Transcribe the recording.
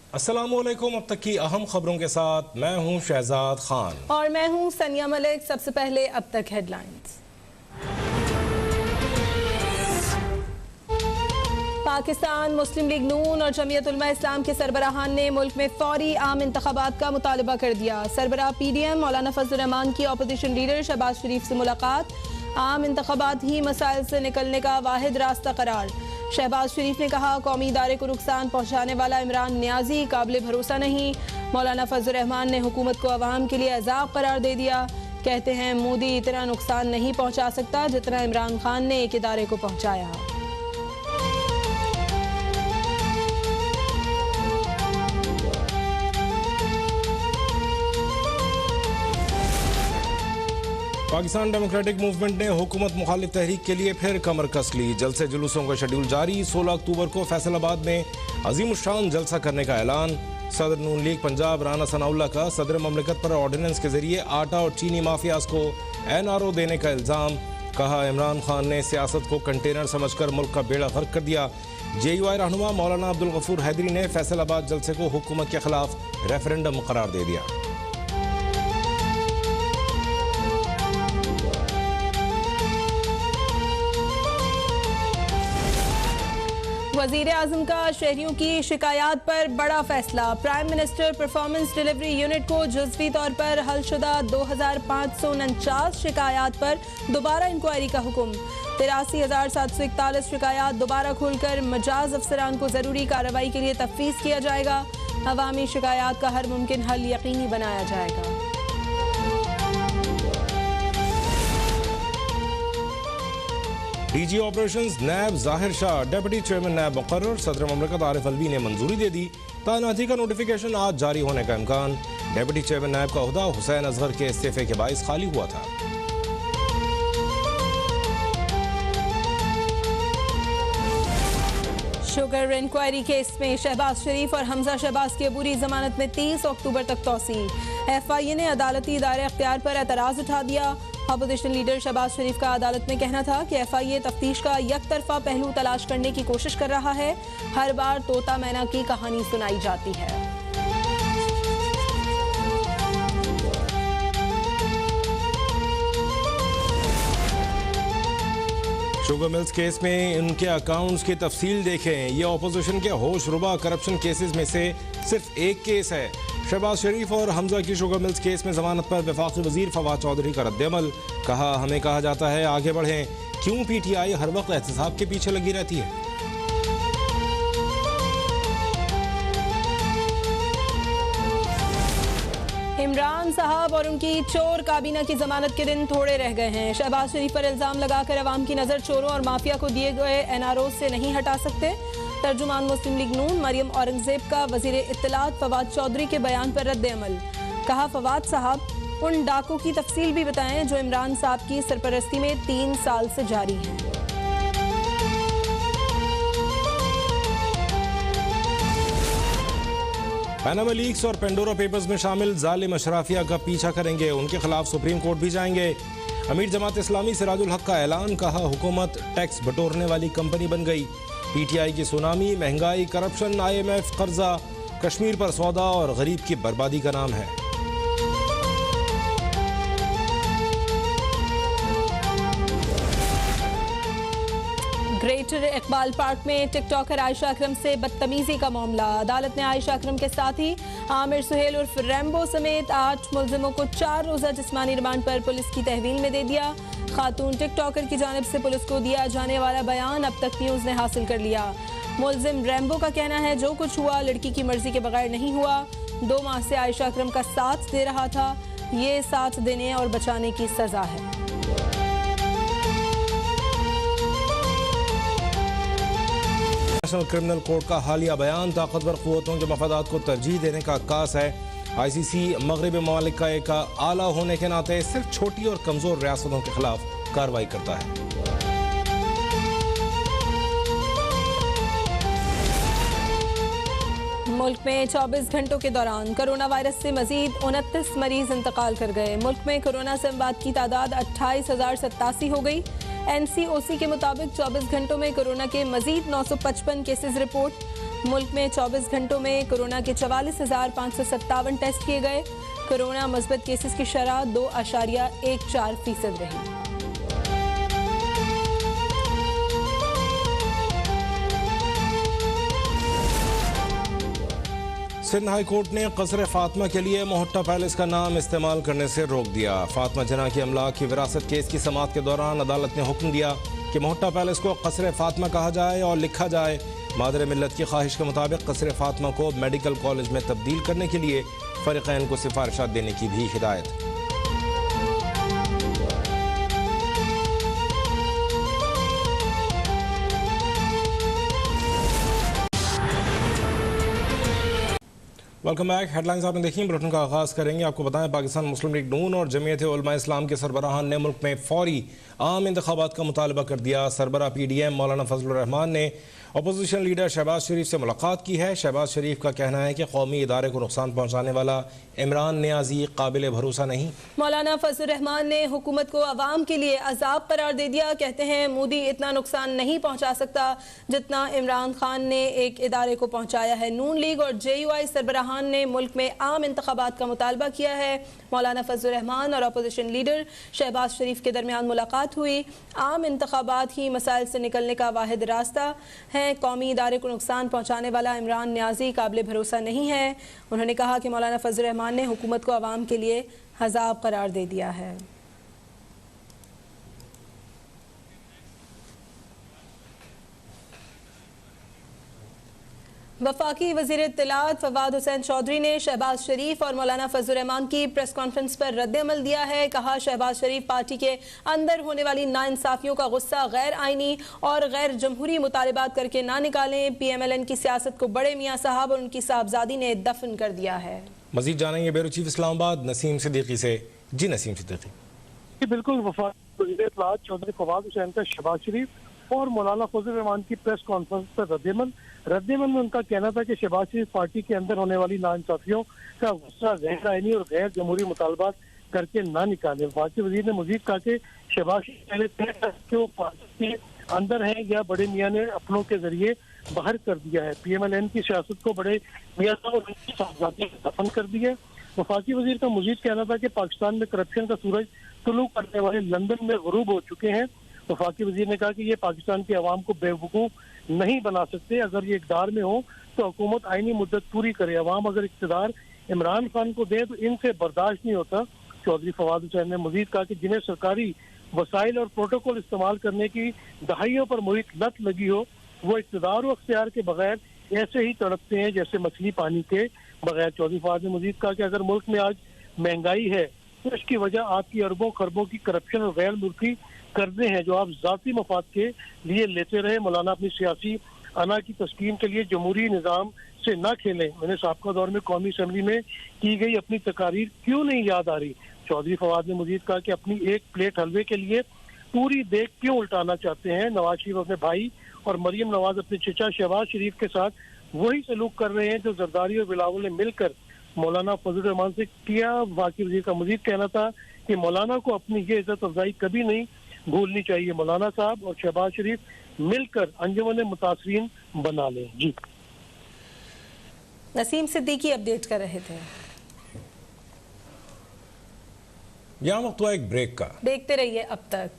अस्सलामुअलैकुम। अब तक की अहम खबरों के साथ मैं हूं शहजाद खान और मैं हूं सनिया मलिक। सबसे पहले अब तक हेडलाइंस। पाकिस्तान मुस्लिम लीग नून और जमीयत उलमा इस्लाम के सरबराहान ने मुल्क में फौरी आम इंतखाबात का मुतालबा कर दिया। सरबराह PDM मौलाना फजल रहमान की अपोजिशन लीडर शहबाज शरीफ से मुलाकात। आम इंतखाबात ही मसाइल से निकलने का वाहिद रास्ता करार। शहबाज शरीफ ने कहा, कौमी इदारे को नुकसान पहुँचाने वाला इमरान नियाजी काबिल भरोसा नहीं। मौलाना फजल रहमान ने हुकूमत को अवाम के लिए अजाब करार दे दिया। कहते हैं मोदी इतना नुकसान नहीं पहुँचा सकता जितना इमरान खान ने एक इदारे को पहुँचाया। पाकिस्तान डेमोक्रेटिक मूवमेंट ने हुकूमत मुखालिफ तहरीक के लिए फिर कमर कस ली। जलसे जुलूसों का शेड्यूल जारी। 16 अक्टूबर को फैसलाबाद में अजीमुशान जलसा करने का ऐलान। सदर नून लीग पंजाब राना सनाउल्लाह का सदर ममलिकत पर ऑर्डिनेंस के जरिए आटा और चीनी माफियाज को NRO देने का इल्ज़ाम। कहा, इमरान खान ने सियासत को कंटेनर समझकर मुल्क का बेड़ा गर्क कर दिया। JUI रहनुमा मौलाना अब्दुल गफूर हैदरी ने फैसलाबाद जलसे को हुकूमत के खिलाफ रेफरेंडम करार दे दिया। वजीर आजम का शहरियों की शिकायत पर बड़ा फैसला। Prime minister performance delivery unit को जुज़वी तौर पर हलशुदा 2549 शिकायत पर दोबारा इंक्वायरी का हुक्म। 83,741 शिकायत दोबारा खोलकर मजाज अफसरान को जरूरी कार्रवाई के लिए तफवीज़ किया जाएगा। अवामी शिकायत का हर मुमकिन हल यकीनी बनाया जाएगा। DG ऑपरेशंस नैब जाहिर शाह डेप्यूटी चेयरमैन नैब मुकर्रर। सदर ममलिकत आरिफ अलवी ने मंजूरी दे दी। तैनाती का नोटिफिकेशन आज जारी होने का इम्कान। डेप्यूटी चेयरमैन नैब का ओहदा हुसैन असगर के इस्तीफे के बाइस खाली हुआ था। शुगर इंक्वायरी केस में शहबाज शरीफ और हमजा शहबाज की अबूरी जमानत में 30 अक्टूबर तक तौसी। FIA ने अदालती इदारे अख्तियार पर एतराज उठा दिया। अपोजिशन लीडर शहबाज शरीफ का अदालत में कहना था कि FIA तफ्तीश का यकतरफा पहलू तलाश करने की कोशिश कर रहा है। हर बार तोता मैना की कहानी सुनाई जाती है। शुगर मिल्स केस में उनके अकाउंट्स की तफसील देखें। ये अपोजिशन के होशरुबा करप्शन केसेस में से सिर्फ एक केस है। शहबाज शरीफ और हमजा की शुगर मिल्स केस में जमानत पर वफाकी वजीर फवाद चौधरी का रद्द-ए-अमल। कहा, हमें कहा जाता है आगे बढ़ें, क्यों PTI हर वक्त एहतसाब के पीछे लगी रहती है। इमरान साहब और उनकी चोर काबीना की जमानत के दिन थोड़े रह गए हैं। शहबाज शरीफ पर इल्जाम लगाकर अवाम की नजर चोरों और माफिया को दिए गए NRO से नहीं हटा सकते। तर्जुमान मुस्लिम लीग नून मरियम औरंगजेब का वजीर इत्तलात फवाद चौधरी के बयान पर रद्द-ए-अमल। कहा, फवाद साहब उन डाकों की तफसील भी बताएं जो इमरान साहब की सरपरस्ती में 3 साल से जारी हैं। पैनामा लीक्स और पेंडोरा पेपर्स में शामिल जालिम अशराफिया का पीछा करेंगे। उनके खिलाफ सुप्रीम कोर्ट भी जाएंगे। अमीर जमात इस्लामी सिराजुल हक का ऐलान। कहा, हुकूमत टैक्स बटोरने वाली कंपनी बन गई। PTI की सुनामी, महंगाई, करप्शन, IMF, कर्जा, कश्मीर पर सौदा और गरीब की बर्बादी का नाम है। ग्रेटर इकबाल पार्क में टिकटॉकर आयशा अकरम से बदतमीजी का मामला। अदालत ने आयशा अकरम के साथ ही आमिर सुहेल उर्फ रैम्बो समेत 8 मुलजिमों को 4 रोजा जिस्मानी रिमांड पर पुलिस की तहवील में दे दिया। खातून टिकटॉकर की जानिब से पुलिस को दिया जाने वाला बयान अब तक न्यूज़ ने हासिल कर लिया। मुलजिम रैम्बो का कहना है, जो कुछ हुआ लड़की की मर्जी के बगैर नहीं हुआ। 2 माह से आयशा अकरम का साथ दे रहा था। ये साथ देने और बचाने की सजा है। नेशनल क्रिमिनल कोर्ट का हालिया बयान। ताकतवर क़ुव्वतों के मफादात को तरजीह देने का अक्कास है। ICC मगरबी ममालिक का एक आला होने के नाते सिर्फ छोटी और कमजोर रियासतों के खिलाफ कार्रवाई करता है। मुल्क में 24 घंटों के दौरान कोरोना वायरस से मजीद 29 मरीज इंतकाल कर गए। मुल्क में कोरोना से अमवात की तादाद 28,087 हो गई। NCOC के मुताबिक 24 घंटों में कोरोना के मजीद 955 केसेस रिपोर्ट। मुल्क में 24 घंटों में कोरोना के 44,557 टेस्ट किए गए। कोरोना मस्बत केसेस की शरह 2.14% रही। सिंध हाई कोर्ट ने कसर फातिमा के लिए मोहट्टा पैलेस का नाम इस्तेमाल करने से रोक दिया। फातिमा जना की अमलाक की विरासत केस की समाअत के दौरान अदालत ने हुक्म दिया कि मोहट्टा पैलेस को कसर फातिमा कहा जाए और लिखा जाए। मादर मिल्लत की ख्वाहिश के मुताबिक कसर फातिमा को मेडिकल कॉलेज में तब्दील करने के लिए फरीक़ैन को सिफारिशात देने की भी हिदायत। Welcome back. हेडलाइंस आपने देखी। बुलेटिन का आगाज़ करेंगे। आपको बताएं, पाकिस्तान मुस्लिम लीग नून और जमीयत उलमा इस्लाम के सरबराहान ने मुल्क में फौरी आम इंतखाबात का मुतालबा कर दिया। सरबराह PDM मौलाना फजलुर रहमान ने अपोजिशन लीडर शहबाज शरीफ से मुलाकात की है। शहबाज शरीफ का कहना है कि कौमी इदारे को नुकसान पहुँचाने वाला इमरान नियाजी काबिल भरोसा नहीं। मौलाना फजलुर रहमान ने हुकूमत को अवाम के लिए अजाब करार दे दिया। कहते हैं मोदी इतना नुकसान नहीं पहुँचा सकता जितना इमरान खान ने एक इदारे को पहुँचाया है। नून लीग और JUI सरबराहान ने मुल्क में आम इंतखाबात का मुतालबा किया है। मौलाना फजलुर रहमान और अपोजिशन लीडर शहबाज शरीफ के दरमियान मुलाकात हुई। आम इंतखाबात ही मसाइल से निकलने का वाहिद रास्ता है। कौमी इदारे को नुकसान पहुँचाने वाला इमरान नियाजी काबिल भरोसा नहीं है। उन्होंने कहा कि मौलाना फजलुर रहमान ने हुकूमत को अवाम के लिए अजाब करार दे दिया है। वफाकी वज़ीर इत्तलात फवाद हुसैन चौधरी ने शहबाज शरीफ और मौलाना फजलुर रहमान की प्रेस कॉन्फ्रेंस पर रद्द-ए-अमल दिया है। कहा, शहबाज शरीफ पार्टी के अंदर होने वाली नाइंसाफियों का गुस्सा गैर आइनी और गैर जमहूरी मुतालबात करके ना निकालें। PMLN की सियासत को बड़े मियाँ साहब और उनकी साहबजादी ने दफन कर दिया है। मजीद जानेंगे ब्यूरो चीफ इस्लामाबाद नसीम सिद्दीकी से। जी नसीम सिद्दीकी। बिल्कुल, वफाकी वज़ीर इत्तलात चौधरी फवाद हुसैन का शहबाज शरीफ और मौलाना फजलुर रहमान की प्रेस कॉन्फ्रेंस पर रद्द-ए-अमल में उनका कहना था कि शहबाज शरीफ पार्टी के अंदर होने वाली नाइंसाफियों का गुस्सा गैर आइनी और गैर जमहूरी मुतालबात करके ना निकाले। वफाकी वज़ीर ने मजीद कहा कि शहबाज शरीफ पहले तय कर कि वो पार्टी के अंदर हैं या बड़े मियाँ ने अपनों के जरिए बाहर कर दिया है। PMLN की सियासत को बड़े मियाँ साहब और उनकी साहबजादी ने दफन कर दिया। वफाकी वज़ीर का मजीद कहना था कि पाकिस्तान में करप्शन का सूरज तुलू करने वाले लंदन में गुरूब हो चुके हैं। वफाकी वज़ीर ने कहा कि ये पाकिस्तान के अवाम को बेवकूफ़ नहीं बना सकते। अगर ये इक़्तिदार में हो तो हुकूमत आईनी मुद्दत पूरी करे। अवाम अगर इक़्तिदार इमरान खान को दे तो इनसे बर्दाश्त नहीं होता। चौधरी फवाद हुसैन ने मजीद कहा कि जिन्हें सरकारी वसाइल और प्रोटोकॉल इस्तेमाल करने की दहाइयों पर मुहित लत लगी हो, वो इक़्तिदार व अख्तियार के बगैर ऐसे ही तड़पते हैं जैसे मछली पानी के बगैर। चौधरी फवाद ने मजीद कहा कि अगर मुल्क में आज महंगाई है तो इसकी वजह आपकी अरबों खरबों की करप्शन और गैर मुल्की कर्जे हैं जो आप जाती मफाद के लिए लेते रहे। मौलाना अपनी सियासी अना की तस्कीन के लिए जमहूरी निज़ाम से ना खेलें। मैंने साबका दौर में कौमी असम्बली में की गई अपनी तकारीर क्यों नहीं याद आ रही। चौधरी फवाद ने मजीद कहा कि अपनी एक प्लेट हलवे के लिए पूरी देख क्यों उल्टाना चाहते हैं। नवाज शरीफ अपने भाई और मरियम नवाज अपने चचा शहबाज शरीफ के साथ वही सलूक कर रहे हैं जो जरदारी और बिलावल ने मिलकर मौलाना फजलुर रहमान से किया। वफाकी वज़ीर का मजीद कहना था कि मौलाना को अपनी ये इज्जत अफजाई कभी नहीं भूलनी चाहिए। मौलाना साहब और शहबाज शरीफ मिलकर अंजुमन मुतासरीन बना लें। जी नसीम सिद्दीकी अपडेट कर रहे थे। यहाँ वक्त हुआ एक ब्रेक का। देखते रहिए अब तक।